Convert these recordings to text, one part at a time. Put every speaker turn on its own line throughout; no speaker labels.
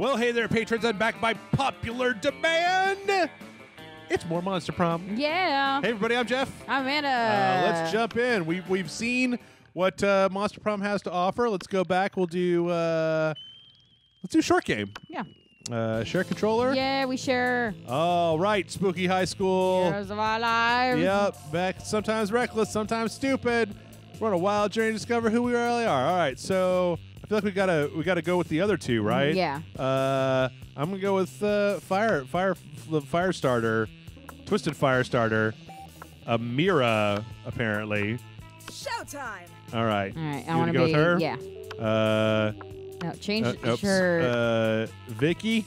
Well, hey there, patrons. I'm back by popular demand. It's more Monster Prom.
Yeah.
Hey, everybody. I'm Jeff.
I'm Amanda.
Let's jump in. We've seen what Monster Prom has to offer. Let's go back. We'll do short game.
Yeah.
Share controller.
Yeah, we share.
All right, Spooky High School.
Heroes of our lives.
Yep. Back. Sometimes reckless, sometimes stupid. We're on a wild journey to discover who we really are. All right. So I feel like we gotta go with the other two, right?
Yeah.
I'm gonna go with the fire starter, Twisted Firestarter, Amira apparently.
Showtime.
All right.
All right. I
You
want to
go
be.
with her.
Yeah. No, change
Oops.
shirt.
Vicky.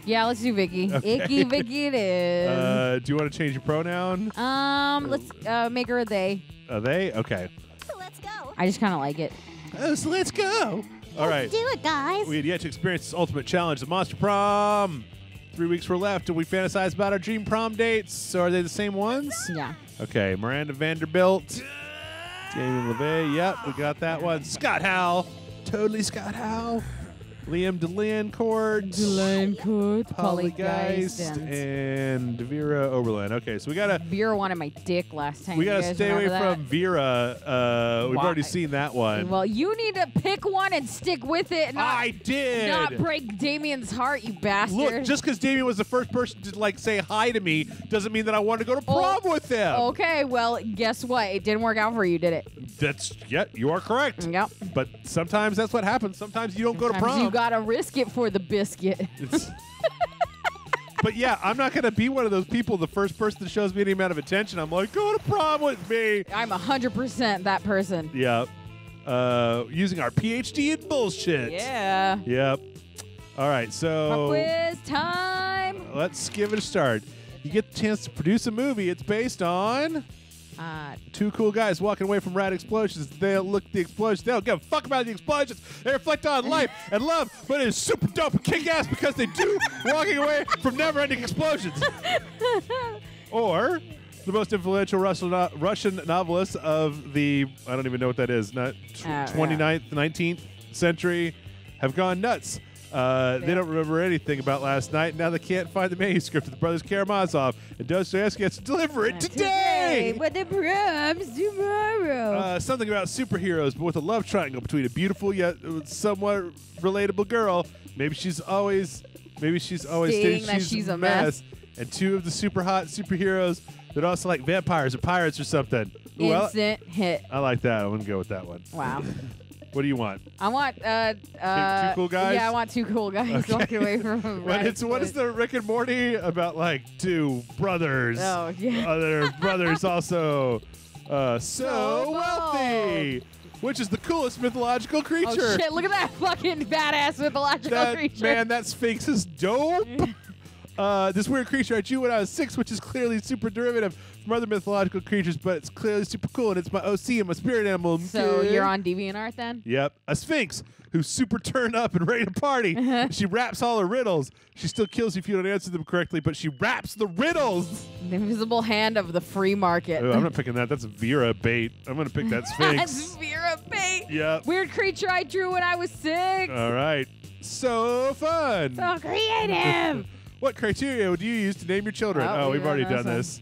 Yeah, let's do Vicky.
Okay.
Icky Vicky it is.
Do you want to change your pronoun?
Let's make her a they.
They? Okay.
Let's go.
I just kind of like it.
So let's go. All right.
Do it, guys.
We had yet to experience this ultimate challenge, the Monster Prom. 3 weeks were left, and we fantasize about our dream prom dates. So are they the same ones?
Yeah.
Okay, Miranda Vanderbilt, Damien LeVay. Yep, we got that one. Scott Howell, totally Scott Howell. Liam Delancourt, Polygeist, and Vera Oberlin. Okay, so we gotta
Vera wanted my dick last time.
we
You
gotta
guys
stay away
remember
from
that?
Vera. We've
Why?
already seen that one.
Well, you need to pick one and stick with it. And
I did.
not break Damien's heart, you bastard.
Look, just because Damien was the first person to say hi to me doesn't mean that I want to go to prom with him.
Okay, well, guess what? It didn't work out for you, did it?
You are correct.
Yep.
But sometimes that's what happens. Sometimes you don't go to
Sometimes
prom.
You gotta risk it for the biscuit.
But yeah, I'm not gonna be one of those people. The first person that shows me any amount of attention, I'm like, go to prom with me.
I'm 100% that person.
Yep. Using our PhD in bullshit.
Yeah.
Yep. All right,
Pop
so
quiz time.
let's give it a start. You get the chance to produce a movie. It's based on two cool guys walking away from rad explosions. They look at the explosions. They don't give a fuck about the explosions. They reflect on life and love, but it is super dope and kick-ass because they do walking away from never-ending explosions. Or the most influential Russian novelist of the, I don't even know what that is, not 29th, 19th century, have gone nuts. They don't remember anything about last night. Now they can't find the manuscript of the brothers Karamazov, and Dostoevsky has to deliver it today.
But the prom's tomorrow.
Something about superheroes, but with a love triangle between a beautiful yet somewhat relatable girl. Maybe she's always
Saying that she's a mess.
And two of the super hot superheroes that also like vampires or pirates or something. Ooh,
Instant hit.
I like that. I'm gonna go with that one.
Wow.
What do you want?
I want
two cool guys?
Yeah, I want two cool guys
Okay.
walking away from
What is the Rick and Morty about? Like two brothers.
Oh, yeah.
Other brothers also so
So
wealthy, which is the coolest mythological creature.
Oh shit! Look at that fucking badass mythological creature.
Man, that Sphinx is dope. This weird creature I drew when I was 6, which is clearly super derivative from other mythological creatures, but it's clearly super cool, and it's my OC and my spirit animal.
So you're on DeviantArt then?
Yep. A Sphinx who's super turned up and ready to party. She raps all her riddles. She still kills you if you don't answer them correctly, but she raps the riddles.
The invisible hand of the free market.
Oh, I'm not picking that. That's Vera bait. I'm going to pick that Sphinx.
That's Vera bait.
Yep.
Weird creature I drew when I was 6.
All right. So fun.
So creative.
What criteria would you use to name your children?
Oh,
We've
yeah,
already
that's
done this.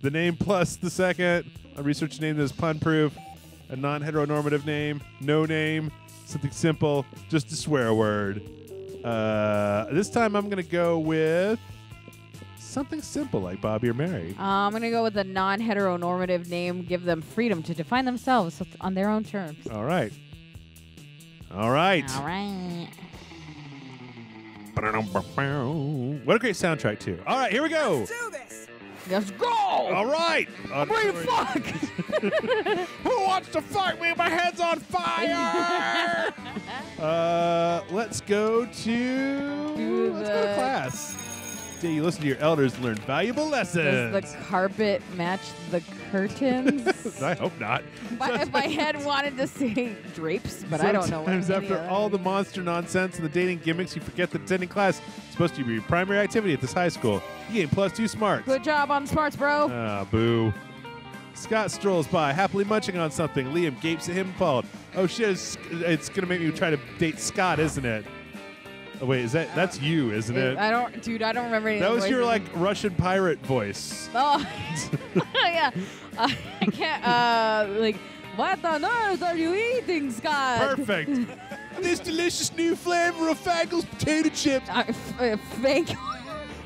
The name plus the second. A researcher named this pun-proof. A non-heteronormative name. No name. Something simple. Just a swear word. This time I'm going to go with something simple like Bobby or Mary.
I'm going to go with a non-heteronormative name. Give them freedom to define themselves on their own terms.
All right. All right.
All right.
What a great soundtrack, too. All right, here we go.
Do this.
Let's go.
All right.
I'm ready to fuck.
Who wants to fight me? My head's on fire. Let's go to class. Do you listen to your elders and learn valuable lessons?
Does the carpet match the curtains?
I hope not.
my head wanted to say drapes, but I don't know what
Sometimes
any
after
of
all the
that
monster nonsense and the dating gimmicks, you forget that attending class is supposed to be your primary activity at this high school. You gain +2 smarts.
Good job on smarts, bro.
Ah, boo. Scott strolls by, happily munching on something. Liam gapes at him appalled. Oh, shit, it's going to make me try to date Scott, isn't it? Oh, wait, that's you, isn't it?
I don't remember any
That
of the
was your
voices.
like Russian pirate voice.
Oh, yeah. I can't. Like, what on earth are you eating, Scott?
Perfect. This delicious new flavor of Fangles potato chips.
Fake.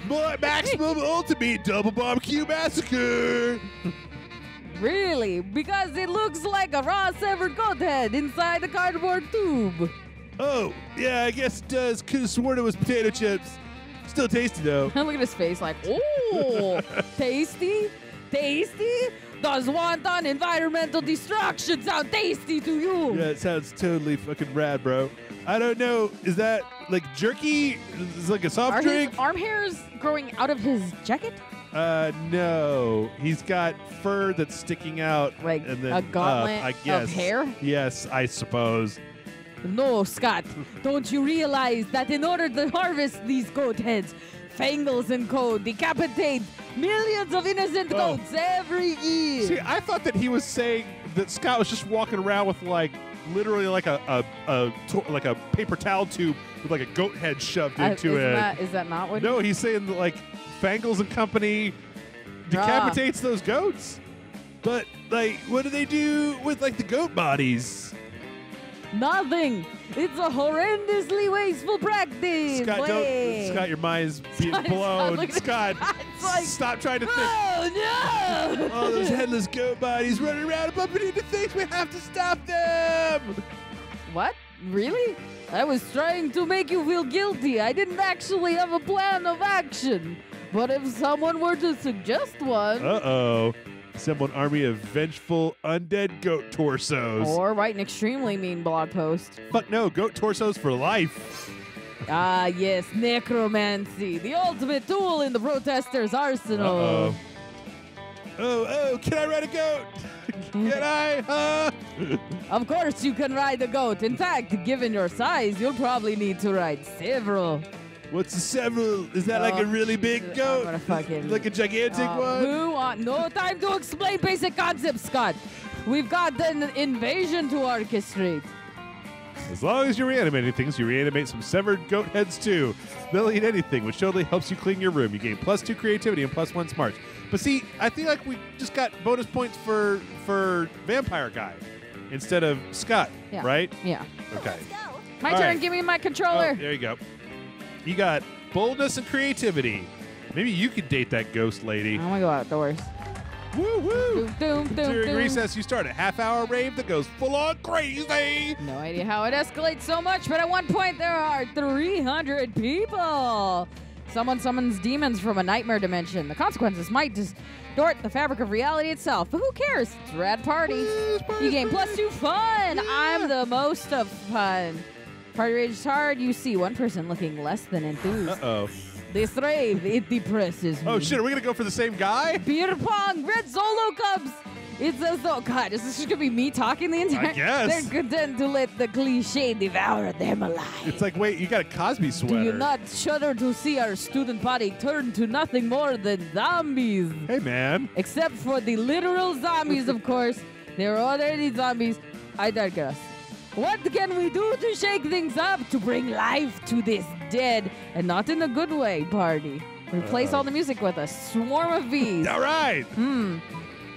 Maximum ultimate double barbecue massacre.
Really? Because it looks like a raw severed goat head inside a cardboard tube.
Oh, yeah, I guess it does. Could have sworn it was potato chips. Still tasty, though.
Look at his face like, ooh, tasty? Tasty? Does wanton environmental destruction sound tasty to you?
Yeah, it sounds totally fucking rad, bro. I don't know. Is that like jerky? Is it like a soft
Are
drink?
his arm hairs growing out of his jacket?
No. He's got fur that's sticking out.
Like
and then
a gauntlet
I guess.
of hair?
Yes, I suppose.
No, Scott. Don't you realize that in order to harvest these goat heads, Fangles and Co. decapitate millions of innocent goats every year?
See, I thought that he was saying that Scott was just walking around with like literally like a paper towel tube with like a goat head shoved into it.
Is that not what?
No, he's saying that like Fangles and Company decapitates those goats. But like, what do they do with like the goat bodies?
Nothing. It's a horrendously wasteful practice.
Scott, Scott, your mind's being blown. Scott,
like,
stop trying to think.
Oh no!
All those headless goat bodies running around bumping into things. We have to stop them.
What? Really? I was trying to make you feel guilty. I didn't actually have a plan of action. But if someone were to suggest one...
Uh-oh. Assemble an army of vengeful undead goat torsos.
Or write an extremely mean blog post.
Fuck no, goat torsos for life.
Ah, yes, necromancy. The ultimate tool in the protesters' arsenal.
Uh-oh. Oh, can I ride a goat? Can I?
Of course you can ride a goat. In fact, given your size, you'll probably need to ride several.
What's a several? Is that like a really big goat?
I'm gonna fucking...
Like a gigantic one?
No time to explain basic concepts, Scott. We've got an invasion to orchestrate.
As long as you're reanimating things, you reanimate some severed goat heads too. They'll eat anything, which totally helps you clean your room. You gain +2 creativity and +1 smarts. But see, I feel like we just got bonus points for Vampire Guy instead of Scott, right?
Yeah.
Okay.
Let's go.
My
All
turn.
right.
Give me my controller.
Oh, there you go. You got boldness and creativity. Maybe you could date that ghost lady.
I'm gonna go outdoors.
Woo woo!
Doom.
During recess, you start a half-hour rave that goes full-on crazy.
No idea how it escalates so much, but at one point there are 300 people. Someone summons demons from a nightmare dimension. The consequences might distort the fabric of reality itself, but who cares? It's a rad party. You gain +2 fun.
Yeah.
I'm the most of fun. Party rage is hard. You see one person looking less than enthused.
Uh-oh.
This rave, it depresses me.
Oh, shit, are we going to go for the same guy?
Beer pong, red solo cups. It's as though, God, is this just going to be me talking the entire
I guess.
They're content to let the cliche devour them alive.
It's like, wait, you got a Cosby sweater.
Do you not shudder to see our student body turn to nothing more than zombies?
Hey, man.
Except for the literal zombies, of course. There are already zombies. I digress. What can we do to shake things up to bring life to this dead, and not in a good way, party? Replace all the music with a swarm of bees.
All right.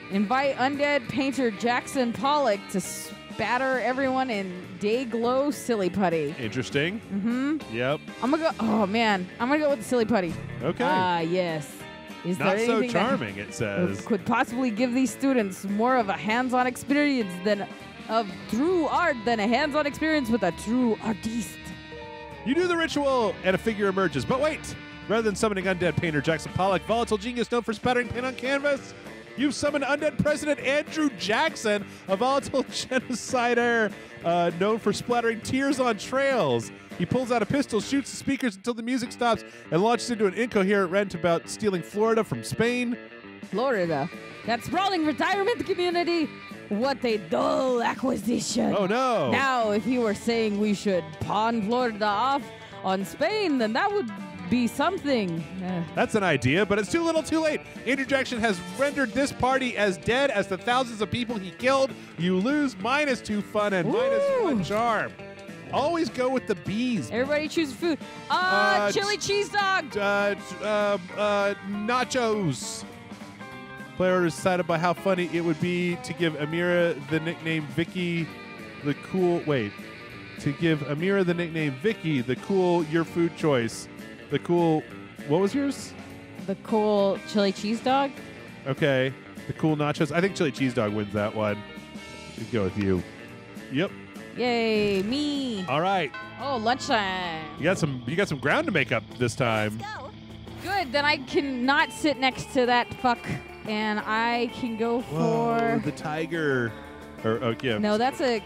Invite undead painter Jackson Pollock to spatter everyone in day glow silly putty.
Interesting. Yep.
I'm gonna go. Oh man, I'm gonna go with the silly putty.
Okay.
Ah yes. Is
Not
there
so
anything that
charming, it says.
could possibly give these students more of a hands-on experience of true art than a hands-on experience with a true artiste?
You do the ritual, and a figure emerges. But wait! Rather than summoning undead painter Jackson Pollock, volatile genius known for spattering paint on canvas, you've summoned undead President Andrew Jackson, a volatile genocider known for splattering tears on trails. He pulls out a pistol, shoots the speakers until the music stops, and launches into an incoherent rant about stealing Florida from Spain.
Florida, that sprawling retirement community. What a dull acquisition.
Oh, no.
Now, if he were saying we should pawn Florida off on Spain, then that would be something.
That's an idea, but it's too little too late. Andrew Jackson has rendered this party as dead as the thousands of people he killed. You lose -2 fun and
Ooh.
-1 charm. Always go with the B's.
Everybody choose food. Chili cheese dog.
Nachos. Player orders decided by how funny it would be to give Amira the nickname Vicky the cool. Wait. To give Amira the nickname Vicky the cool your food choice. The cool. What was yours?
The cool chili cheese dog.
Okay. The cool nachos. I think chili cheese dog wins that one. Should go with you. Yep.
Yay, me.
All right.
Oh, lunchtime.
You got some ground to make up this time.
Let's go.
Good. Then I can not sit next to that fuck, and I can go
Whoa,
for
the tiger. Or yeah.
No, that's a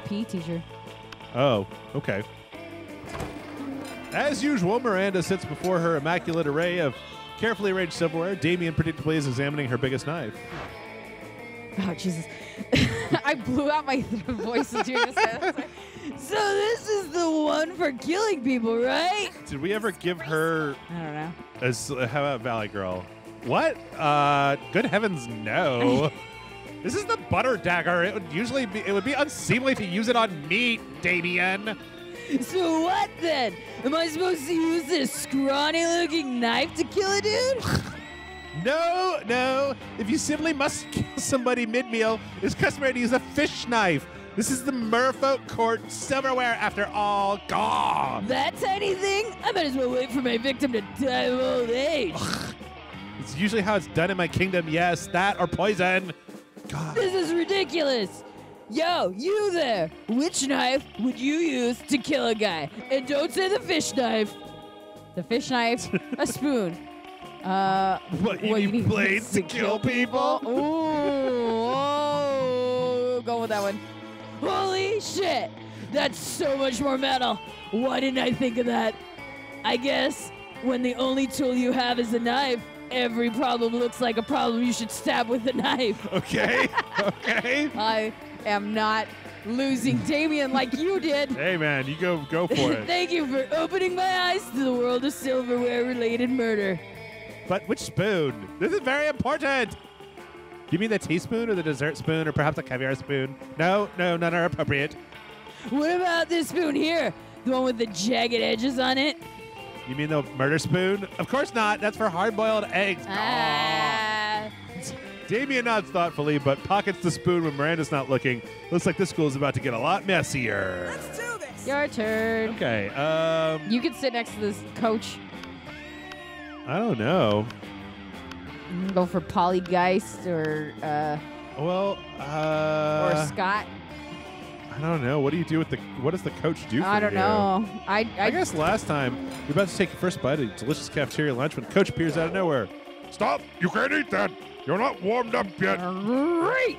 PE teacher.
Oh, okay. As usual, Miranda sits before her immaculate array of carefully arranged silverware. Damien predictably is examining her biggest knife.
Oh, Jesus. I blew out my voice as you just said. I was like, so this is the one for killing people, right?
Did we ever give her
I don't know.
how about Valley Girl? What? Good heavens, no. This is the butter dagger. It would be unseemly to use it on meat, Damien.
So what then? Am I supposed to use this scrawny-looking knife to kill a dude?
No. If you simply must kill somebody mid-meal, it's customary to use a fish knife. This is the merfolk court silverware after all. God.
That tiny thing? I might as well wait for my victim to die of old age.
It's usually how it's done in my kingdom. Yes, that or poison. God.
This is ridiculous. Yo, you there. Which knife would you use to kill a guy? And don't say the fish knife. The fish knife, a spoon.
What, you need blades to kill people?
Ooh, go with that one. Holy shit! That's so much more metal. Why didn't I think of that? I guess when the only tool you have is a knife, every problem looks like a problem you should stab with a knife.
Okay.
I am not losing Damien like you did.
Hey, man, you go for it.
Thank you for opening my eyes to the world of silverware-related murder.
But which spoon? This is very important. Do you mean the teaspoon or the dessert spoon or perhaps a caviar spoon? No, none are appropriate.
What about this spoon here? The one with the jagged edges on it?
You mean the murder spoon? Of course not. That's for hard-boiled eggs. Damien nods thoughtfully, but pockets the spoon when Miranda's not looking. Looks like this school is about to get a lot messier.
Let's do this.
Your turn.
Okay.
You can sit next to this coach.
I don't know.
Go for Polygeist or
Well,
or Scott.
I don't know. What do you do with what does the coach do for you?
I don't know. I
guess last time you're about to take your first bite of a delicious cafeteria lunch when Coach appears out of nowhere. Stop! You can't eat that. You're not warmed up yet.
Great.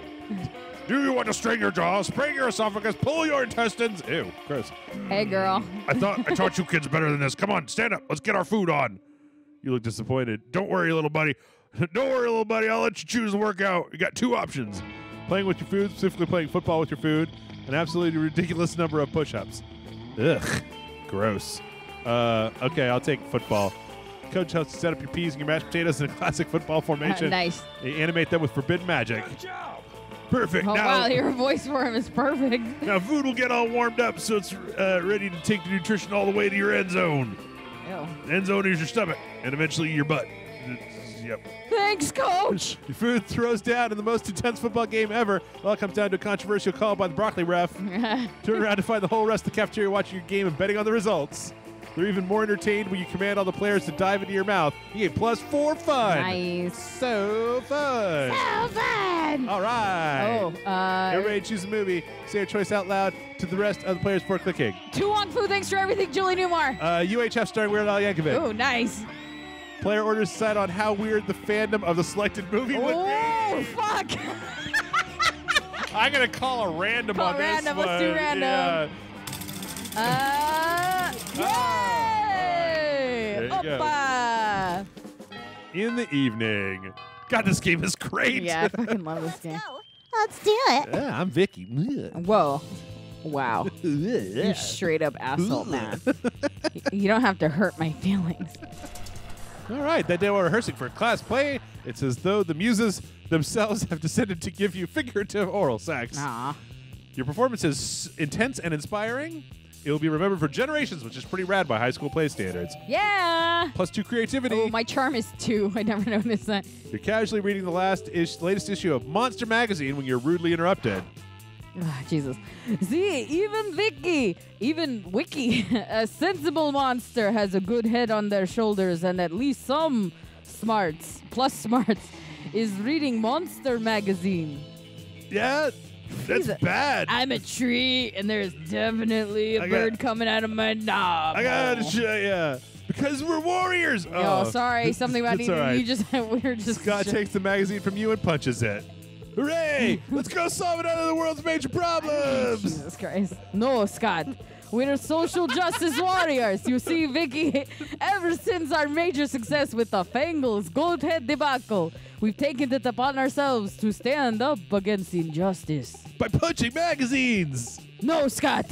Do you want to strain your jaw, sprain your esophagus, pull your intestines? Ew, gross.
Hey, girl.
I taught you kids better than this. Come on, stand up. Let's get our food on. You look disappointed. Don't worry, little buddy. Don't worry, little buddy. I'll let you choose the workout. You got two options. Playing with your food, specifically playing football with your food, an absolutely ridiculous number of push-ups. Ugh, gross. Okay, I'll take football. Coach helps you set up your peas and your mashed potatoes in a classic football formation.
Nice.
You animate them with forbidden magic. Perfect.
Oh,
now,
wow, your voice for him is perfect.
now food will get all warmed up so it's ready to take the nutrition all the way to your end zone.
Ew.
End zone is your stomach and eventually your butt. Yep.
Thanks, Coach.
Your food throws down in the most intense football game ever. It all comes down to a controversial call by the broccoli ref. Turn around to find the whole rest of the cafeteria watching your game and betting on the results. They're even more entertained when you command all the players to dive into your mouth. You get +4 fun.
Nice.
So fun.
So fun.
All right.
Oh,
Everybody choose a movie. Say your choice out loud to the rest of the players before clicking.
Tu Wong Fu, thanks for everything, Julie Newmar.
UHF starring Weird Al Yankovic.
Oh, nice.
Player orders decide on how weird the fandom of the selected movie would be.
Oh, fuck.
I'm going to call a random on
random.
this one.
Let's do random. Yay!
There you go.
Oppa!
In the evening. God, this game is great.
Yeah, I fucking love this game.
Go. Let's do it.
Yeah, I'm Vicky.
Whoa. Wow. You straight up asshole, man. You don't have to hurt my feelings.
All right, that day while rehearsing for class play, it's as though the muses themselves have descended to give you figurative oral sex.
Aw.
Your performance is intense and inspiring. It will be remembered for generations, which is pretty rad by high school play standards.
Yeah.
+2 creativity.
Oh, my charm is 2. I never noticed that.
You're casually reading the latest issue of Monster Magazine when you're rudely interrupted.
Jesus. See, even Wiki, a sensible monster has a good head on their shoulders and at least some smarts, is reading Monster Magazine.
Yeah, that's bad.
I'm a tree and there's definitely a bird coming out of my knob.
I gotta show ya. Because we're warriors.
Oh, sorry. Something about
it's all right.
you just, we're just.
Scott takes the magazine from you and punches it. Hooray! Let's go solve another of the world's major problems!
Jesus Christ. No, Scott. We're social justice warriors. You see, Vicky, ever since our major success with the Fangles gold head debacle, we've taken it upon ourselves to stand up against injustice.
By punching magazines!
No, Scott.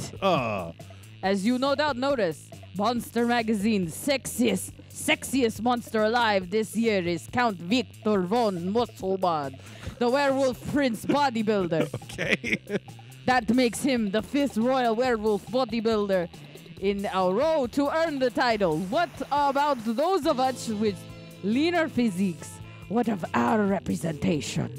As you no doubt noticed, Monster Magazine's sexiest monster alive this year is Count Victor von Musselman, the werewolf prince bodybuilder.
Okay.
That makes him the 5th royal werewolf bodybuilder in a row to earn the title. What about those of us with leaner physiques? What of our representation?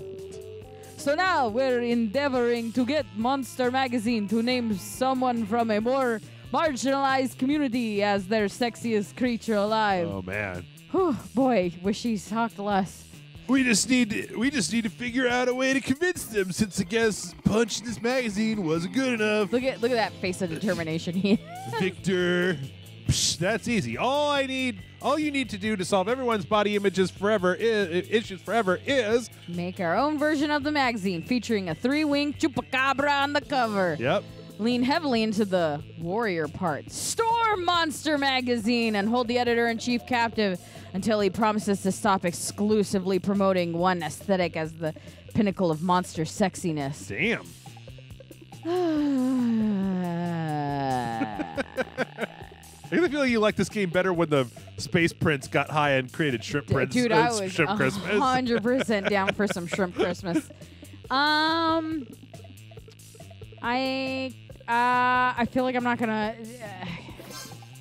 So now we're endeavoring to get Monster Magazine to name someone from a more marginalized community as their sexiest creature alive.
Oh, man.
Whew, boy, wish he talked less.
We just need to figure out a way to convince them, since I guess punching this magazine wasn't good enough.
Look at that face of determination he
Victor. Psh, that's easy. All you need to do to solve everyone's body issues forever is
make our own version of the magazine featuring a 3-winged chupacabra on the cover.
Yep.
Lean heavily into the warrior part. Storm Monster Magazine and hold the editor-in-chief captive until he promises to stop exclusively promoting one aesthetic as the pinnacle of monster sexiness.
Damn. I really feel like you like this game better when the Space Prince got high and created Shrimp Prince.
Dude, I was
Shrimp Christmas.
100% down for some Shrimp Christmas. I feel like I'm not gonna.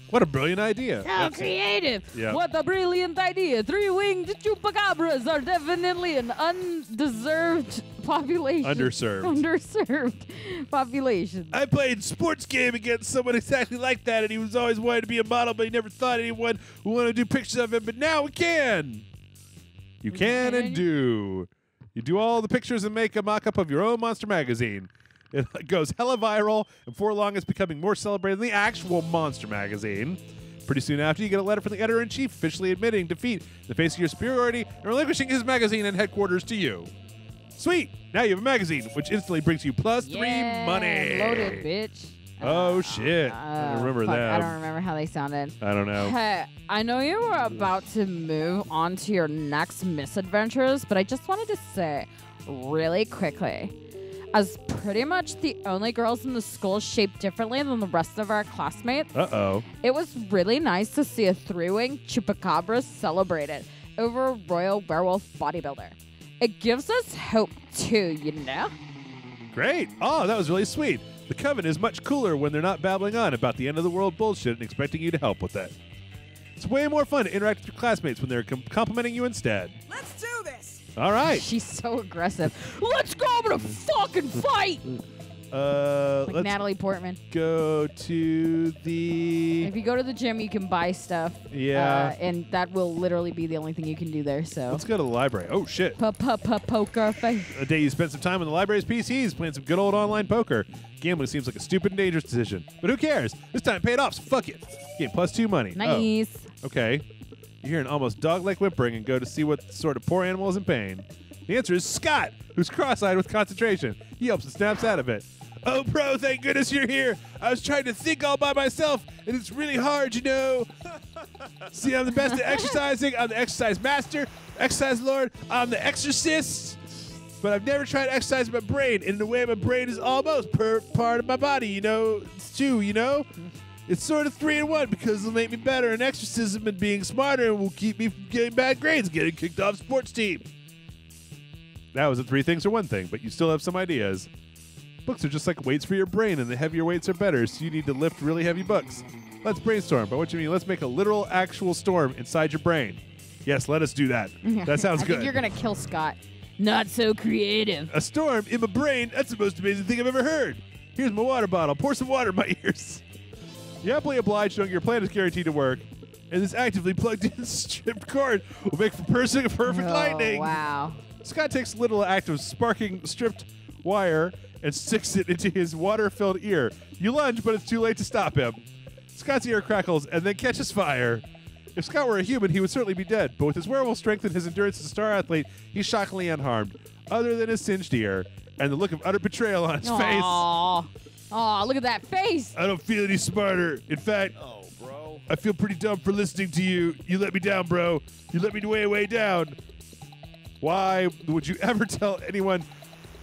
What a brilliant idea!
So creative!
Yeah.
What a brilliant idea! 3-winged chupacabras are definitely an undeserved population. Underserved population.
I played sports game against someone exactly like that, and he was always wanting to be a model, but he never thought anyone would want to do pictures of him. But now we can. You can and do. You do all the pictures and make a mock-up of your own Monster Magazine. It goes hella viral, and before long it's becoming more celebrated than the actual Monster Magazine. Pretty soon after, you get a letter from the editor-in-chief officially admitting defeat in the face of your superiority and relinquishing his magazine and headquarters to you. Sweet! Now you have a magazine, which instantly brings you +3 money.
Loaded, bitch.
Oh, shit. I don't remember that.
I don't remember how they sounded.
I don't know.
Hey, I know you were about to move on to your next misadventures, but I just wanted to say really quickly, as pretty much the only girls in the school shaped differently than the rest of our classmates, it was really nice to see a 3-winged chupacabra celebrated over a royal werewolf bodybuilder. It gives us hope too, you know?
Great. Oh, that was really sweet. The Coven is much cooler when they're not babbling on about the end of the world bullshit and expecting you to help with it. It's way more fun to interact with your classmates when they're complimenting you instead.
Let's do this!
All right.
She's so aggressive. Let's go! I'm gonna fucking fight! Like
let's
Natalie Portman.
go to the...
If you go to the gym, you can buy stuff.
Yeah.
And that will literally be the only thing you can do there, so.
Let's go to the library. Oh, shit.
Poker face.
A day you spent some time on the library's PCs playing some good old online poker. Gambling seems like a stupid and dangerous decision. But who cares? This time it paid off, so fuck it. Gain +2 money.
Nice.
Oh, okay. You hear an almost dog-like whimpering and go to see what sort of poor animal is in pain. The answer is Scott, who's cross-eyed with concentration. He helps and snaps out of it. Oh, bro, thank goodness you're here. I was trying to think all by myself, and it's really hard, you know. See, I'm the best at exercising. I'm the exercise master, exercise lord. I'm the exorcist. But I've never tried to exercise my brain. And in a way, my brain is almost part of my body, you know. It's 2, you know. It's sort of 3 in 1 because it'll make me better in exorcism and being smarter and will keep me from getting bad grades and getting kicked off sports team. That was a 3 things or 1 thing, but you still have some ideas. Books are just like weights for your brain, and the heavier weights are better, so you need to lift really heavy books. Let's brainstorm. By what you mean, let's make a literal, actual storm inside your brain. Yes, let us do that. That sounds
I
good.
think you're going to kill Scott. Not so creative.
A storm in my brain? That's the most amazing thing I've ever heard. Here's my water bottle. Pour some water in my ears. You're happily obliged, knowing your plan is guaranteed to work, and this actively plugged-in stripped cord will make for perfect lightning.
Wow.
Scott takes a little act of sparking stripped wire and sticks it into his water-filled ear. You lunge, but it's too late to stop him. Scott's ear crackles and then catches fire. If Scott were a human, he would certainly be dead, but with his werewolf strength and his endurance as a star athlete, he's shockingly unharmed, other than his singed ear and the look of utter betrayal on his face.
Aw, look at that face.
I don't feel any smarter. In fact,
bro.
I feel pretty dumb for listening to you. You let me down, bro. You let me way down. Why would you ever tell anyone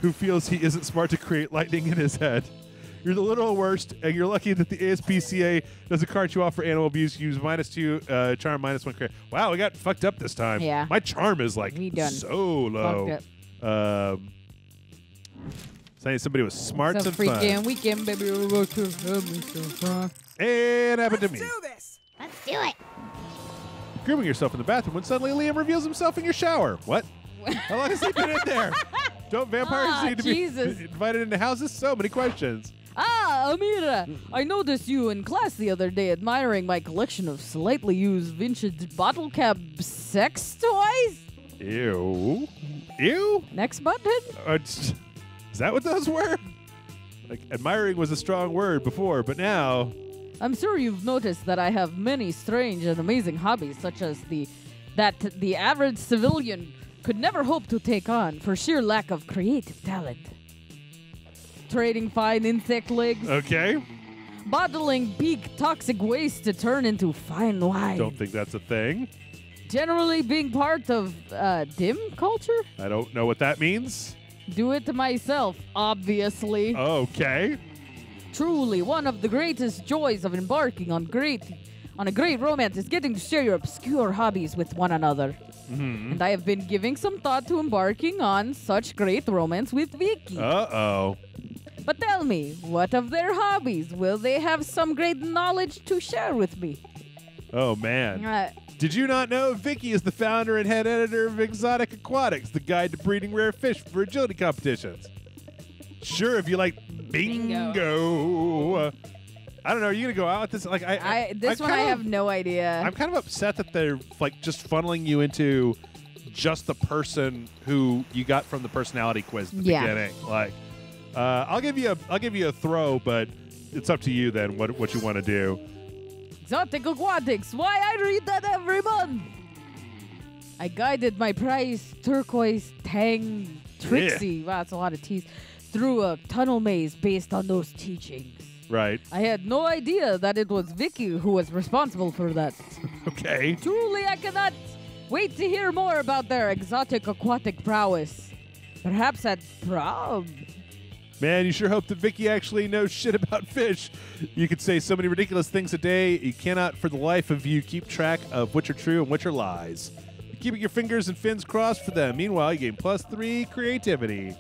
who feels he isn't smart to create lightning in his head? You're the literal worst, and you're lucky that the ASPCA doesn't cart you off for animal abuse. Use -2 charm, -1 crit. Wow, we got fucked up this time.
Yeah.
My charm is like
We done
so low. Saying somebody was smart
It's a
and fun.
freaking weekend, baby. We're going to have me some fun.
It happened to me.
Let's do it.
Grooming yourself in the bathroom when suddenly Liam reveals himself in your shower. What? How long has he been in there? Don't vampires need to
Jesus.
be invited into houses? So many questions.
Amira, I noticed you in class the other day admiring my collection of slightly used vintage bottle cap sex toys.
Ew. Ew?
Next button?
Is that what those were? Like, admiring was a strong word before, but now...
I'm sure you've noticed that I have many strange and amazing hobbies, such as the average civilian could never hope to take on for sheer lack of creative talent. Trading fine insect legs,
Okay.
bottling peak toxic waste to turn into fine wine.
Don't think that's a thing.
Generally being part of dim culture?
I don't know what that means.
Do it myself, obviously.
Okay.
Truly, one of the greatest joys of embarking on a great romance is getting to share your obscure hobbies with one another.
Mm-hmm.
And I have been giving some thought to embarking on such great romance with Vicky.
Uh-oh.
But tell me, what of their hobbies? Will they have some great knowledge to share with me?
Oh, man. Did you not know Vicky is the founder and head editor of Exotic Aquatics, the guide to breeding rare fish for agility competitions? Sure, if you like bingo. I don't know. Are you gonna go out with this? Like,
This one I have no idea.
I'm kind of upset that they're like just funneling you into just the person who you got from the personality quiz at the beginning. Like, I'll give you a throw, but it's up to you then. What you want to do?
Exotic Aquatics. Why, I read that every month. I guided my prize turquoise Tang Trixie. Wow, that's a lot of T's. Through a tunnel maze based on those teachings.
Right.
I had no idea that it was Vicky who was responsible for that.
Okay.
Truly, I cannot wait to hear more about their exotic aquatic prowess. Perhaps at prom.
Man, you sure hope that Vicky actually knows shit about fish. You could say so many ridiculous things a day. You cannot, for the life of you, keep track of which are true and which are lies. Keeping your fingers and fins crossed for them. Meanwhile, you gain +3 creativity.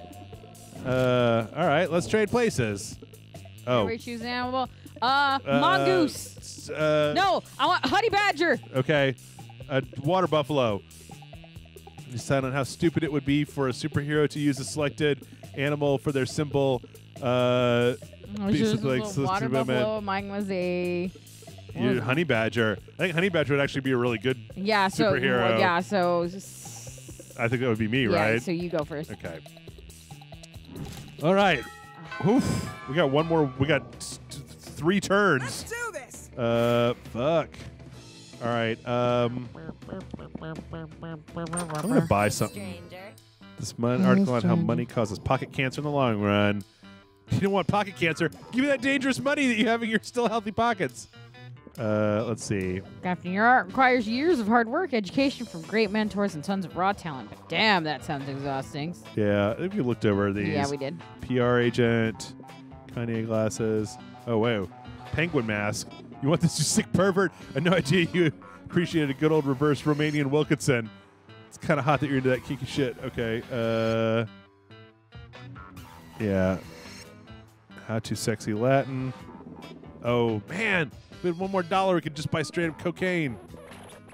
All right, let's trade places. Oh.
We choose an animal. Mongoose. No, I want honey badger.
Okay. A water buffalo. Decide on how stupid it would be for a superhero to use a selected animal for their symbol. Basically, like,
water buffalo. Mine was a
honey badger. I think honey badger would actually be a really good superhero.
So
I think that would be me, right?
So you go first.
Okay. All right. Oof. We got one more. We got 3 turns.
Let's do this.
Fuck. All right. I'm gonna buy something. This article on how money causes pocket cancer in the long run. You don't want pocket cancer. Give me that dangerous money that you have in your still healthy pockets. Let's see.
Crafting your art requires years of hard work, education from great mentors, and tons of raw talent. But damn, that sounds exhausting.
Yeah, if you looked over these.
Yeah, we did.
PR agent, Kanye glasses. Oh, wow. Penguin mask. You want this, you sick pervert? I had no idea you appreciated a good old reverse Romanian Wilkinson. It's kind of hot that you're into that kinky shit. Okay. Yeah. How to sexy Latin. Oh, man. If we had one more dollar, we could just buy straight up cocaine.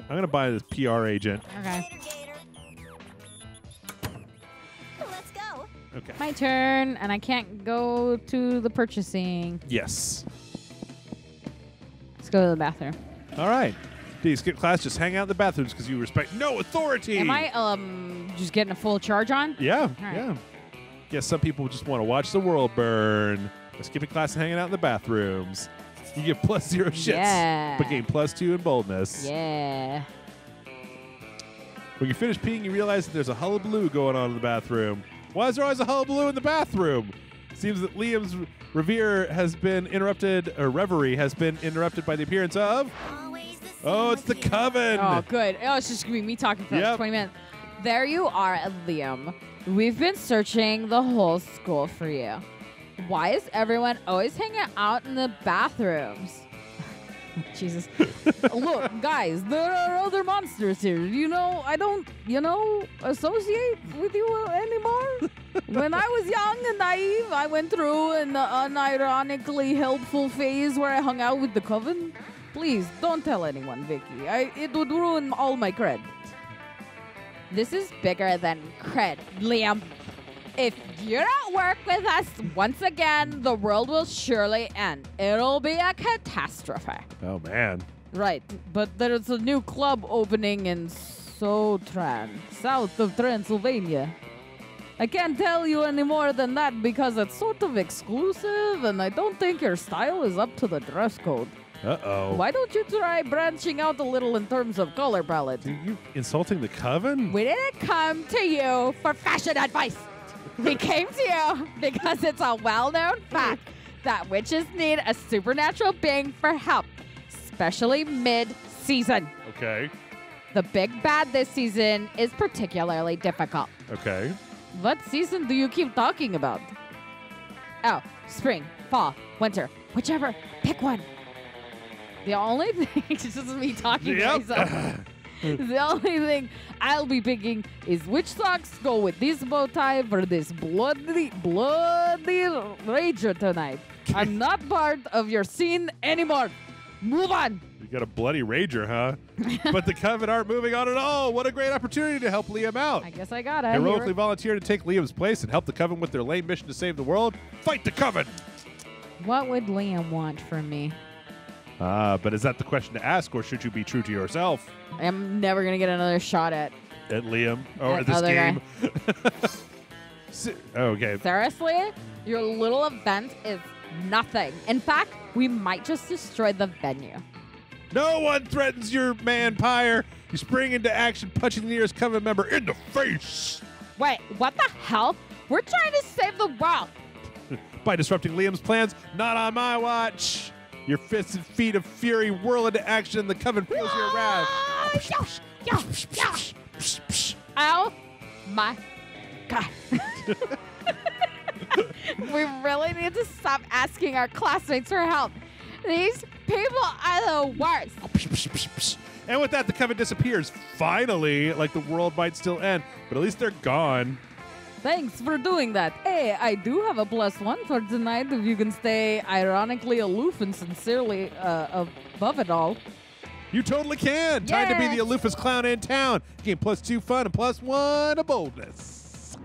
I'm going to buy this PR agent.
Okay.
Let's go.
Okay.
My turn, and I can't go to the purchasing.
Yes.
Let's go to the bathroom.
All right. Do you skip class? Just hang out in the bathrooms because you respect no authority.
Am I just getting a full charge on?
Yeah.
right.
Yeah. Yeah, some people just want to watch the world burn. By skipping class and hanging out in the bathrooms. You get +0 shits,
Yeah.
but gain +2 in boldness.
Yeah.
When you finish peeing, you realize that there's a hullabaloo going on in the bathroom. Why is there always a hullabaloo in the bathroom? Seems that Liam's reverie has been interrupted by the appearance of...
Always the same
Oh, it's the
with you.
coven.
Oh, good. Oh, it's just going to be me talking for
Yep.
20 minutes. There you are, Liam. We've been searching the whole school for you. Why is everyone always hanging out in the bathrooms? Jesus. Look, guys, there are other monsters here. I don't, associate with you anymore. When I was young and naive, I went through an unironically helpful phase where I hung out with the coven. Please, don't tell anyone, Vicky. It would ruin all my cred. This is bigger than cred, Liam. If you don't work with us once again, the world will surely end. It'll be a catastrophe.
Oh, man.
Right, but there's a new club opening in Sotran, south of Transylvania. I can't tell you any more than that because it's sort of exclusive, and I don't think your style is up to the dress code.
Uh-oh.
Why don't you try branching out a little in terms of color palette?
Are you insulting the coven?
We didn't come to you for fashion advice. We came to you because it's a well-known fact that witches need a supernatural being for help, especially mid-season.
Okay.
The big bad this season is particularly difficult.
Okay.
What season do you keep talking about? Oh, spring, fall, winter, whichever. Pick one. The only thing, it's just me talking to myself. The only thing I'll be picking is which socks go with this bow tie for this bloody rager tonight. I'm not part of your scene anymore. Move on.
You got a bloody rager, huh? But the coven aren't moving on at all. What a great opportunity to help Liam out.
I guess I got it.
Heroically volunteer to take Liam's place and help the coven with their lame mission to save the world. Fight the coven!
What would Liam want from me?
But is that the question to ask, or should you be true to yourself?
I'm never going to get another shot at
Liam? Or
That
this
other
game? Okay.
Seriously? Your little event is nothing. In fact, we might just destroy the venue.
No one threatens your manpire. You spring into action, punching the nearest coven member in the face.
Wait, what the hell? We're trying to save the world.
By disrupting Liam's plans, not on my watch. Your fists and feet of fury whirl into action, and the coven feels your wrath.
Oh my God. We really need to stop asking our classmates for help. These people are the worst.
And with that, the coven disappears. Finally, like the world might still end, but at least they're gone.
Thanks for doing that. Hey, I do have a +1 for tonight if you can stay ironically aloof and sincerely above it all.
You totally can. Time to be the
Yes.
aloofest clown in town. Gain +2 fun and +1 of boldness.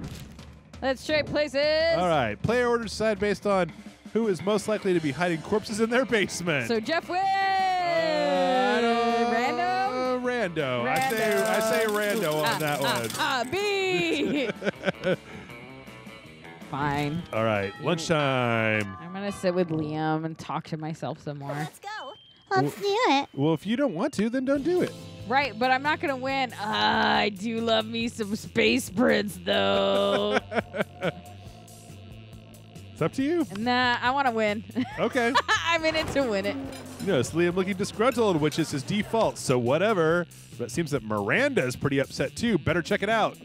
Let's trade places.
All right. Player orders decide based on who is most likely to be hiding corpses in their basement.
So Jeff wins. Random.
Rando. I say rando on that one.
B. Fine.
All right. Lunchtime.
I'm gonna sit with Liam and talk to myself some more.
Let's go. Let's do it.
Well, if you don't want to, then don't do it.
Right, but I'm not gonna win. I do love me some Space Prince though.
It's up to you.
Nah, I want to win.
Okay.
I'm in it to win it.
You notice Liam looking disgruntled, which is his default, so whatever. But it seems that Miranda is pretty upset too. Better check it out.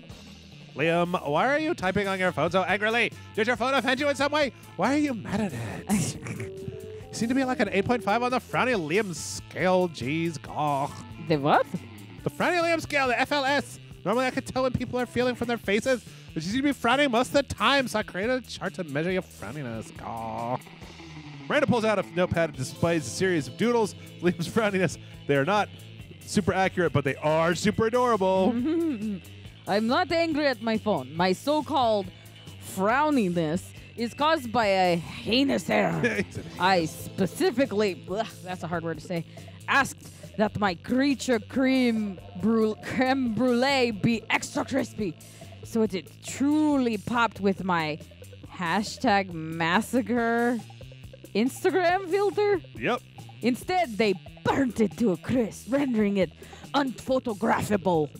Liam, why are you typing on your phone so angrily? Did your phone offend you in some way? Why are you mad at it? You seem to be like an 8.5 on the Frowny Liam scale. Jeez, gosh.
The what?
The Frowny Liam scale, the FLS. Normally I can tell when people are feeling from their faces, but you seem to be frowning most of the time, so I created a chart to measure your frowniness. Aww. Miranda pulls out a notepad and displays a series of doodles. Liam's frowniness. They are not super accurate, but they are super adorable.
I'm not angry at my phone. My so-called frowniness is caused by a heinous error. I specifically, that's a hard word to say, asked that my creature creme brulee be extra crispy. So it truly popped with my hashtag massacre Instagram filter.
Yep.
Instead, they burnt it to a crisp, rendering it unphotographable.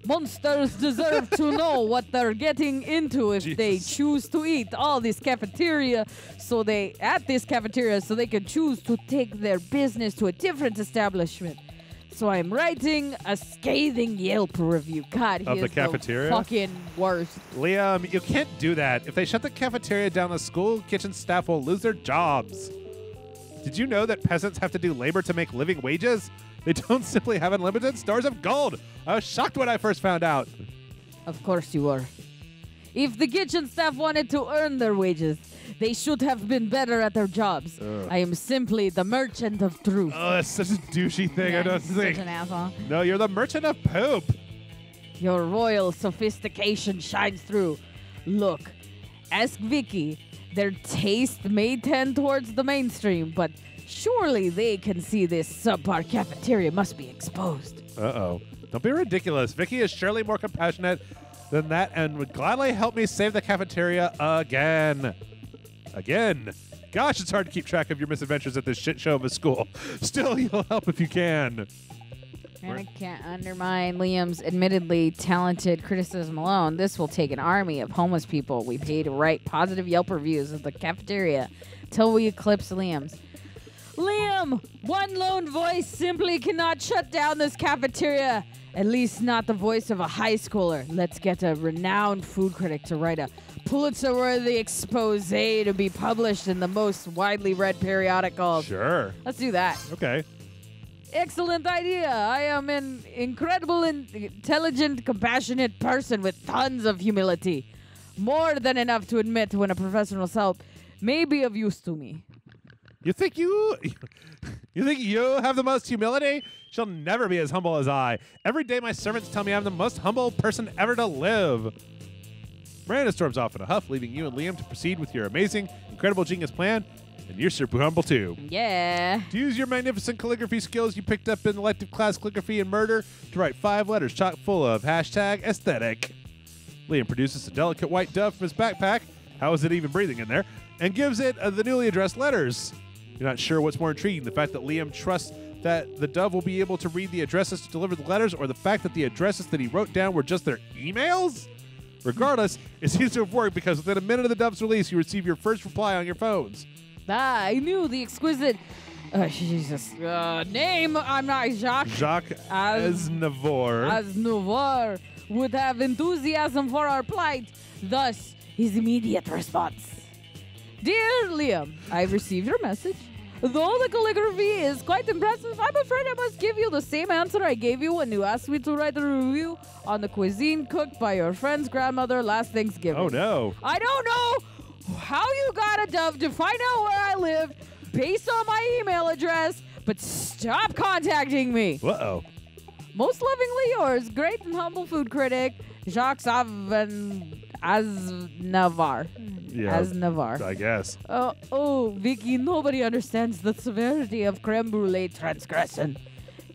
Monsters deserve to know what they're getting into if they choose to eat all this cafeteria. So they can choose to take their business to a different establishment. So I'm writing a scathing Yelp review. God,
Of
he
the
is
cafeteria?
the fucking worst.
Liam, you can't do that. If they shut the cafeteria down, the school kitchen staff will lose their jobs. Did you know that peasants have to do labor to make living wages? They don't simply have unlimited stores of gold. I was shocked when I first found out.
Of course you were. If the kitchen staff wanted to earn their wages, they should have been better at their jobs. I am simply the merchant of truth.
Oh, that's such a douchey thing. I don't think.
Such an asshole.
No, you're the merchant of poop.
Your royal sophistication shines through. Look, ask Vicky. Their taste may tend towards the mainstream, but surely they can see this subpar cafeteria must be exposed.
Uh-oh. Don't be ridiculous. Vicky is surely more compassionate than that and would gladly help me save the cafeteria again. Again. Gosh, it's hard to keep track of your misadventures at this shit show of a school. Still, you'll help if you can.
And I can't undermine Liam's admittedly talented criticism alone. This will take an army of homeless people we pay to write positive Yelp reviews of the cafeteria till we eclipse Liam's. Liam, one lone voice simply cannot shut down this cafeteria. At least not the voice of a high schooler. Let's get a renowned food critic to write a Pulitzer-worthy expose to be published in the most widely read periodicals.
Sure.
Let's do that.
Okay.
Excellent idea. I am an incredible, intelligent, compassionate person with tons of humility. More than enough to admit when a professional's help may be of use to me.
You think you have the most humility? She'll never be as humble as I. Every day my servants tell me I'm the most humble person ever to live. Miranda storms off in a huff, leaving you and Liam to proceed with your amazing, incredible genius plan. And you're super humble too.
Yeah.
To use your magnificent calligraphy skills you picked up in elective class calligraphy and murder to write 5 letters chock full of hashtag aesthetic. Liam produces a delicate white dove from his backpack. How is it even breathing in there? And gives it the newly addressed letters. You're not sure what's more intriguing, the fact that Liam trusts that the dove will be able to read the addresses to deliver the letters, or the fact that the addresses that he wrote down were just their emails? Regardless, it seems to have worked because within a minute of the dove's release, you receive your first reply on your phones.
I knew the exquisite name. I'm not
Jacques Aznavour.
Aznavour would have enthusiasm for our plight. Thus, his immediate response. Dear Liam, I've received your message. Though the calligraphy is quite impressive, I'm afraid I must give you the same answer I gave you when you asked me to write a review on the cuisine cooked by your friend's grandmother last Thanksgiving.
Oh, no.
I don't know how you got a dove to find out where I live based on my email address, but stop contacting me.
Uh-oh.
Most lovingly yours, great and humble food critic, Jacques Aznavour.
Yeah,
Aznavour.
I guess.
Vicky, nobody understands the severity of creme brulee transgression.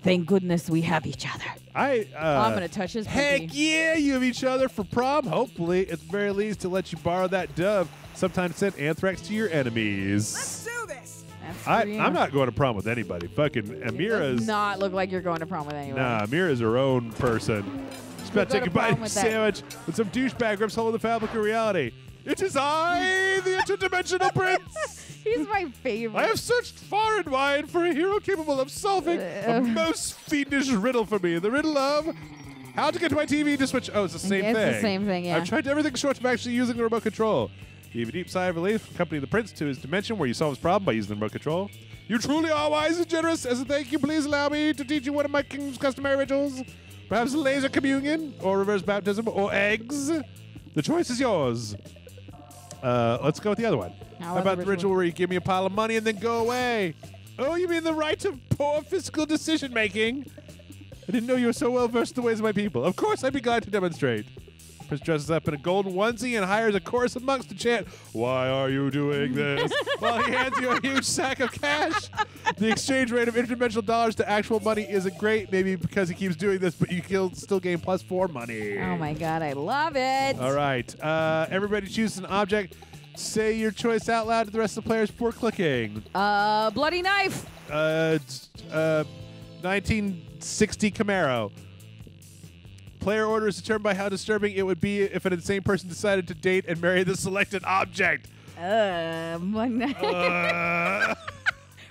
Thank goodness we have each other. I'm going to touch his
Heck
pinky.
yeah, you have each other for prom. Hopefully, at the very least, to let you borrow that dove. Sometimes send anthrax to your enemies.
Let's do this.
I'm not going to prom with anybody. Fucking Amira's.
Does not look like you're going to prom with anyone.
Nah, Amira's her own person. She's about to take a bite of a sandwich with some douchebag rips hole in the fabric of reality. It is I, the interdimensional prince.
He's my favorite.
I have searched far and wide for a hero capable of solving a most fiendish riddle for me. The riddle of how to get to my TV to switch. Oh, it's the same thing.
It's the same thing, yeah.
I've tried everything short of actually using the remote control. You have a deep sigh of relief, accompany the prince to his dimension where you solve his problem by using the remote control. You truly are wise and generous. As a thank you, please allow me to teach you one of my kingdom's customary rituals. Perhaps laser communion or reverse baptism or eggs. The choice is yours. Let's go with the other one. How about the ritual where you give me a pile of money and then go away? Oh, you mean the right of poor fiscal decision making? I didn't know you were so well versed in the ways of my people. Of course, I'd be glad to demonstrate. Prince dresses up in a golden onesie and hires a chorus of monks to chant, "Why are you doing this?" while he hands you a huge sack of cash. The exchange rate of interdimensional dollars to actual money isn't great, maybe because he keeps doing this, but you can still gain +4 money.
Oh my god, I love it.
All right. Everybody choose an object. Say your choice out loud to the rest of the players before clicking.
Bloody knife.
1960 Camaro. Player order is determined by how disturbing it would be if an insane person decided to date and marry the selected object.
My knife.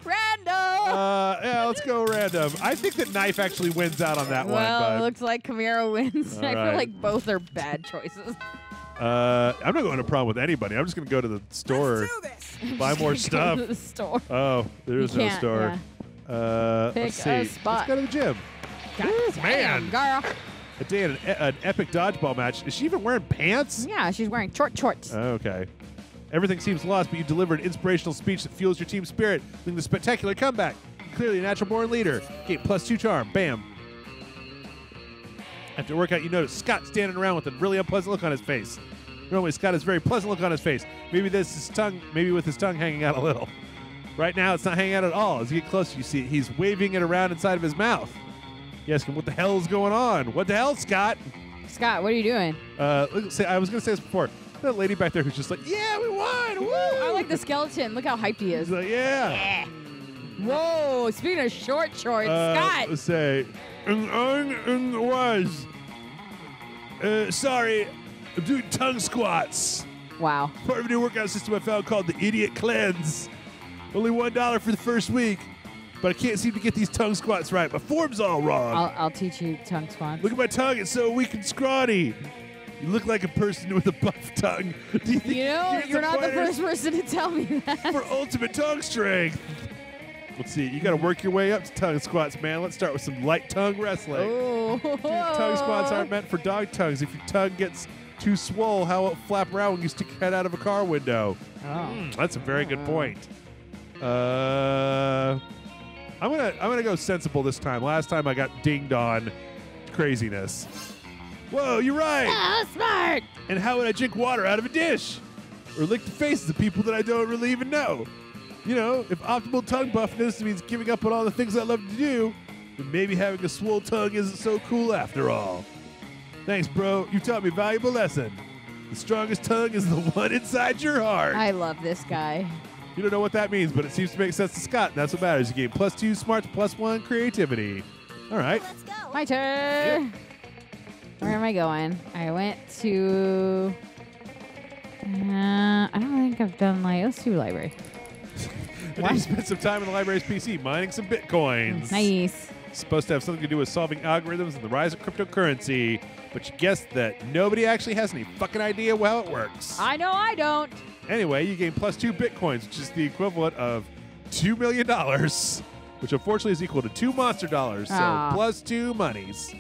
Random.
Yeah, let's go random. I think that knife actually wins out on that one.
Well, looks like Camaro wins. I
right.
feel like both are bad choices.
I'm not going to prom with anybody. I'm just going to go to the store, buy more stuff.
Go to the store.
Oh, there's no store.
Yeah. Pick
let's see.
a spot.
Let's go to the gym.
God
Man.
damn, girl.
A day at an epic dodgeball match. Is she even wearing pants?
Yeah, she's wearing shorts.
Okay. Everything seems lost, but you deliver an inspirational speech that fuels your team spirit, leading to a spectacular comeback. Clearly a natural-born leader. Gain +2 charm. Bam. After a workout, you notice Scott standing around with a really unpleasant look on his face. Normally, Scott has a very pleasant look on his face. Maybe with his tongue hanging out a little. Right now, it's not hanging out at all. As you get closer, you see he's waving it around inside of his mouth. You ask him, what the hell is going on? What the hell, Scott?
Scott, what are you doing?
I was going to say this before. That lady back there who's just like, yeah, we won. Woo!
I like the skeleton. Look how hyped he is.
He's like, yeah.
Whoa, speaking of shorts, Scott.
Let's say, was. Sorry, I'm doing tongue squats.
Wow.
Part of a new workout system I found called the Idiot Cleanse. Only $1 for the first week, but I can't seem to get these tongue squats right. My form's all wrong.
I'll teach you tongue squats.
Look at my tongue. It's so weak and scrawny. You look like a person with a buff tongue. Do you think
you're not the first person to tell me that.
For ultimate tongue strength. Let's see. You got to work your way up to tongue squats, man. Let's start with some light tongue wrestling.
Oh.
Tongue squats aren't meant for dog tongues. If your tongue gets too swole, how will it flap around when you stick your head out of a car window?
Oh.
That's a very good point. I'm gonna go sensible this time. Last time I got dinged on craziness. Whoa, you're right.
Oh, smart.
And how would I drink water out of a dish? Or lick the faces of people that I don't really even know? You know, if optimal tongue buffness means giving up on all the things I love to do, then maybe having a swole tongue isn't so cool after all. Thanks, bro. You taught me a valuable lesson. The strongest tongue is the one inside your heart.
I love this guy.
You don't know what that means, but it seems to make sense to Scott, and that's what matters. You gain +2 smarts, +1 creativity. All right.
Let's go.
My turn.
Yep.
Where am I going? I went to... I don't think I've done let's do library.
And you spent some time in the library's PC mining some bitcoins.
Nice.
It's supposed to have something to do with solving algorithms and the rise of cryptocurrency, but you guessed that nobody actually has any fucking idea how it works.
I know I don't.
Anyway, you gain +2 bitcoins, which is the equivalent of $2 million, which unfortunately is equal to 2 monster dollars, so +2 monies.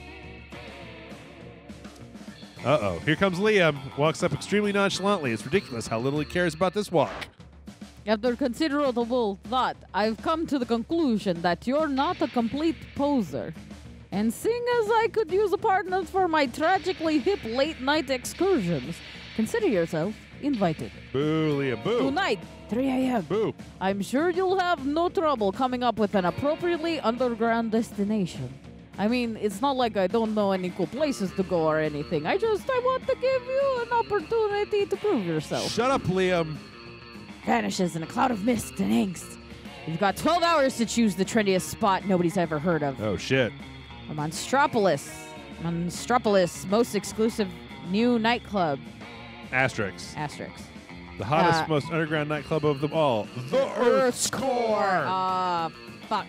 Uh-oh. Here comes Liam. Walks up extremely nonchalantly. It's ridiculous how little he cares about this walk.
After considerable thought, I've come to the conclusion that you're not a complete poser. And seeing as I could use a partner for my tragically hip late-night excursions, consider yourself invited.
Boo, Liam, boo.
Tonight, 3 a.m.
Boo.
I'm sure you'll have no trouble coming up with an appropriately underground destination. I mean, it's not like I don't know any cool places to go or anything. I want to give you an opportunity to prove yourself.
Shut up, Liam.
Vanishes in a cloud of mist and angst. You've got 12 hours to choose the trendiest spot nobody's ever heard of.
Oh, shit.
A Monstropolis, most exclusive new nightclub.
Asterix. The hottest, most underground nightclub of them all. The Earth's Core.
Fuck.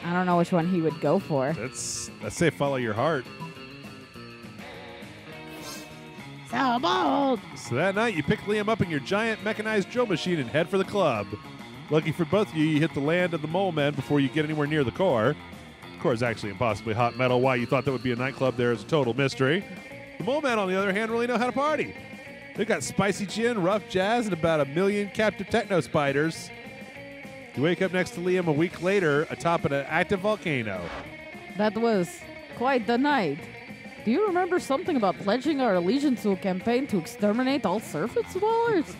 I don't know which one he would go for.
Let's say follow your heart.
So bold.
So that night, you pick Liam up in your giant mechanized drill machine and head for the club. Lucky for both of you, you hit the land of the mole men before you get anywhere near the core. hardcore is actually impossibly hot metal. Why you thought that would be a nightclub there is a total mystery. The Mole Men, on the other hand, really know how to party. They've got spicy gin, rough jazz, and about 1 million captive techno spiders. You wake up next to Liam a week later atop an active volcano.
That was quite the night. Do you remember something about pledging our allegiance to a campaign to exterminate all surface dwellers?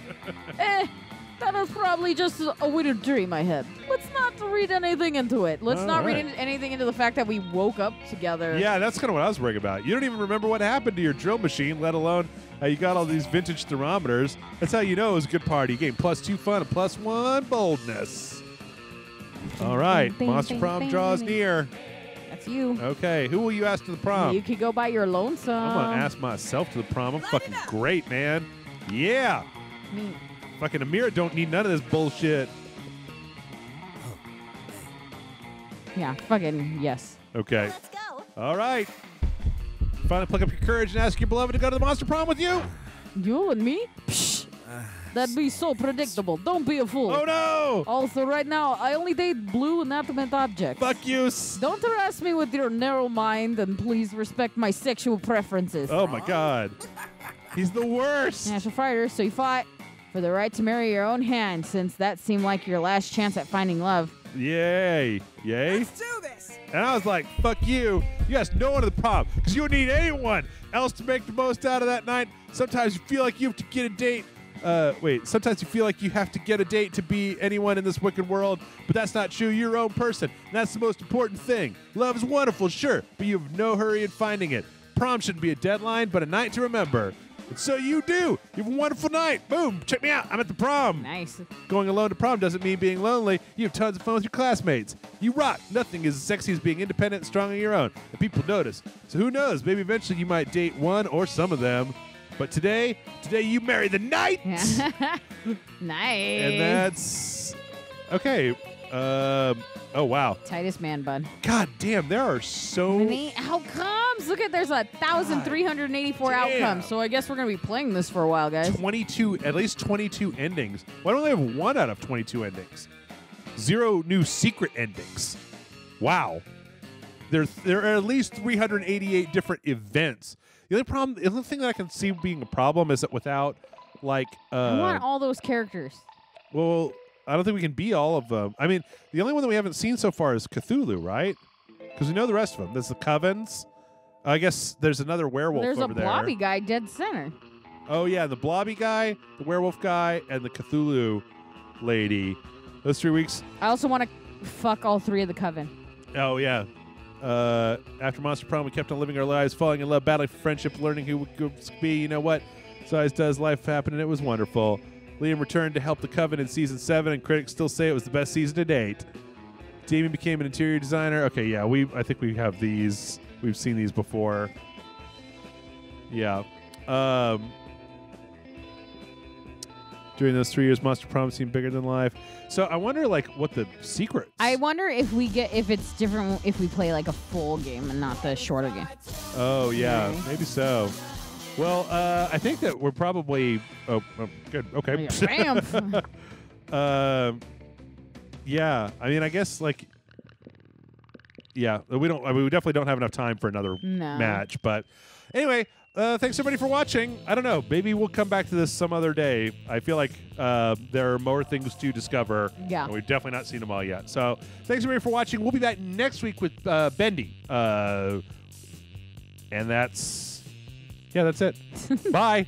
That was probably just a weird dream I had. Let's not read anything into it. Let's not read anything into the fact that we woke up together.
Yeah, that's kind of what I was worried about. You don't even remember what happened to your drill machine, let alone how you got all these vintage thermometers. That's how you know it was a good party. Game +2 fun and +1 boldness. All right, Monster Prom draws near.
That's you.
Okay, who will you ask to the prom?
You could go by your lonesome.
I'm going to ask myself to the prom. I'm fucking great, man. Yeah.
Me.
Fucking Amira don't need none of this bullshit.
Yeah, fucking yes.
Okay.
Let's go.
All right. Finally pluck up your courage and ask your beloved to go to the Monster Prom with you.
You and me? Psh, that'd be so predictable. Don't be a fool.
Oh, no.
Also, right now, I only date blue inanimate objects.
Fuck you.
Don't harass me with your narrow mind, and please respect my sexual preferences.
Oh, my God. He's the worst.
National fighter, so you fought for the right to marry your own hand, since that seemed like your last chance at finding love.
Yay. Yay.
Let's do this.
And I was like, fuck you. You guys no one to the prom because you don't need anyone else to make the most out of that night. Sometimes you feel like you have to get a date. Sometimes you feel like you have to get a date to be anyone in this wicked world, but that's not true. You're your own person. And that's the most important thing. Love is wonderful, sure, but you have no hurry in finding it. Prom shouldn't be a deadline, but a night to remember. And so you do. You have a wonderful night. Boom. Check me out. I'm at the prom.
Nice.
Going alone to prom doesn't mean being lonely. You have tons of fun with your classmates. You rock. Nothing is as sexy as being independent and strong on your own. And people notice. So who knows? Maybe eventually you might date one or some of them. But today you marry the night.
Nice.
And that's okay. Oh wow.
Tightest man bun.
God damn, there are so
Many outcomes. Look at there's 1,384
damn.
outcomes. So I guess we're gonna be playing this for a while, guys.
22, at least 22 endings. Why don't they have 1 out of 22 endings? 0 new secret endings. Wow. There are at least 388 different events. The only thing that I can see being a problem is that without like
I want all those characters.
well, I don't think we can be all of them. I mean, the only one that we haven't seen so far is Cthulhu, right? Because we know the rest of them. There's the Covens. I guess there's another werewolf
There's
over
a
there.
blobby guy dead center.
Oh, yeah, the blobby guy, the werewolf guy, and the Cthulhu lady. Those 3 weeks.
I also want to fuck all 3 of the coven.
Oh, yeah. After Monster Prom, we kept on living our lives, falling in love, battling for friendship, learning who we could be. You know what? Size does life happen, and it was wonderful. Liam returned to help the Coven in Season 7, and critics still say it was the best season to date. Damien became an interior designer. Okay, yeah, I think we have these. We've seen these before. Yeah. During those 3 years, Monster Prom seemed bigger than life. So I wonder, like, what the secrets.
I wonder if it's different if we play like a full game and not the shorter game.
Oh yeah,
Okay.
maybe so. Well, I think that we're probably. Oh, good. Okay.
Bam.
Yeah. I mean, I guess like. Yeah, we don't. I mean, we definitely don't have enough time for another
No.
match. But anyway, thanks everybody for watching. I don't know. Maybe we'll come back to this some other day. I feel like there are more things to discover.
Yeah.
And we've definitely not seen them all yet. So thanks everybody for watching. We'll be back next week with Bendy. And that's. Yeah, that's it. Bye.